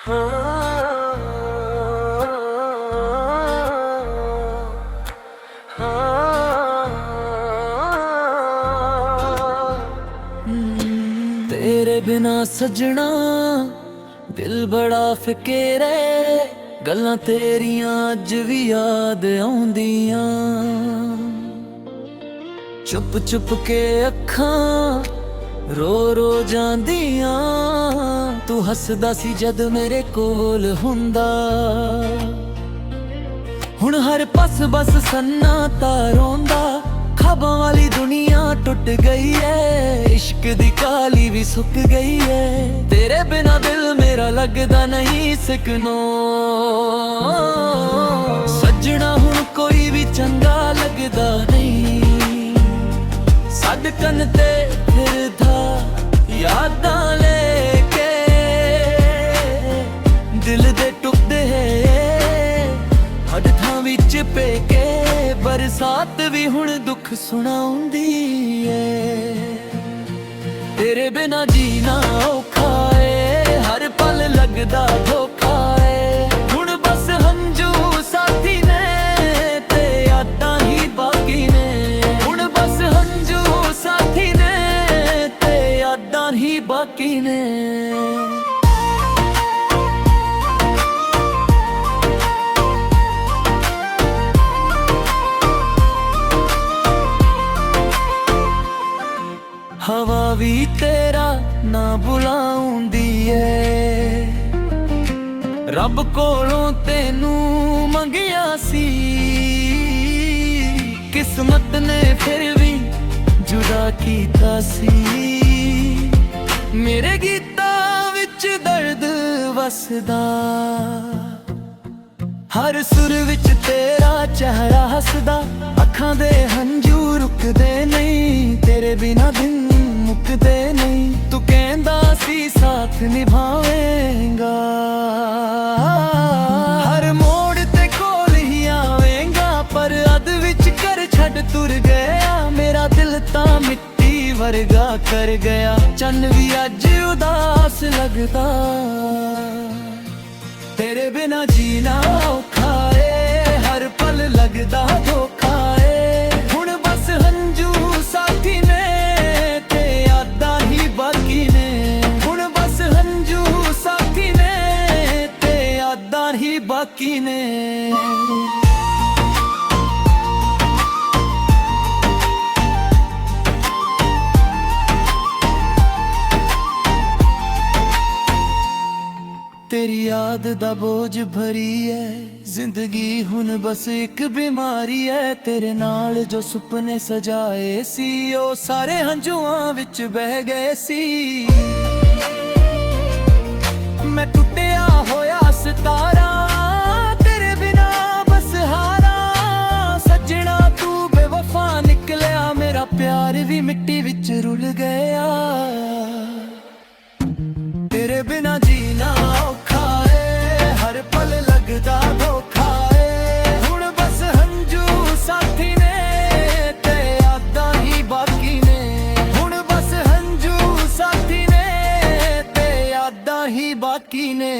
हाँ, तेरे बिना सजना दिल बड़ा फिकेरे गल्लां तेरियां अज भी याद आउंदियां चुप चुप के अखां रो रो जांदियां तू हसदा सी जद मेरे कोल हुंदा हुण हर पास बस सन्नाटा रोंदा ख्वाबां वाली दुनिया टुट गई है इश्क दी काली भी सुक गई है तेरे बिना दिल मेरा लगदा नहीं सकनो सजना हुण कोई भी चंगा लगदा नहीं सदकन ते फिरदा यादां लेके दिल दे टुकदे हड्डां विच पेके बरसात भी हुण दुख सुनाउंदी है तेरे बिना जीना औखा है हर पल लगदा धोखा है हुण बस हंजू साथी ने ते यादां ही बाकी ने हुण बस हंजू साथी ने ते यादां ही बाकी ने हवा भी तेरा ना बुलाउंदी है रब कोलों तेनू मंगिया सी किस्मत ने फिर भी जुदा कीता सी मेरे गीतां विच दर्द वसदा हर सुर विच तेरा चेहरा हसदा अखां दे हंजू रुकदे नहीं तेरे बिना दिन मुकदे नहीं तू कहंदा सी साथ निभावेंगा हर मोड़ ते कोल ही आवेंगा पर अद विच कर छड़ तुर गया मेरा दिल तां मिट्टी वर्गा कर गया चन्न भी अज उदास लगदा तेरे बिना जीना औखा है हर पल लगदा धोखा है हुण बस हंजू साथी ने ते यादां ही बाकी ने हुण बस हंजू साथी ने ते यादां ही बाकी ने तेरी याद दा बोझ भरी है जिंदगी हुन बस एक बीमारी है तेरे नाल जो सुपने सजाए सी ओ सारे हंजुआं विच बह गए सी मैं टुटिया होया सितारा तेरे बिना बस हारा सजना तू बेवफा निकलिया मेरा प्यार भी मिट्टी विच रुल गया तेरे बिना जीना औखा है हर पल लगदा धोखा है हुण बस हंजू साथी ने ते यादां ही बाकी ने हुण बस हंजू साथी ने ते यादां ही बाकी ने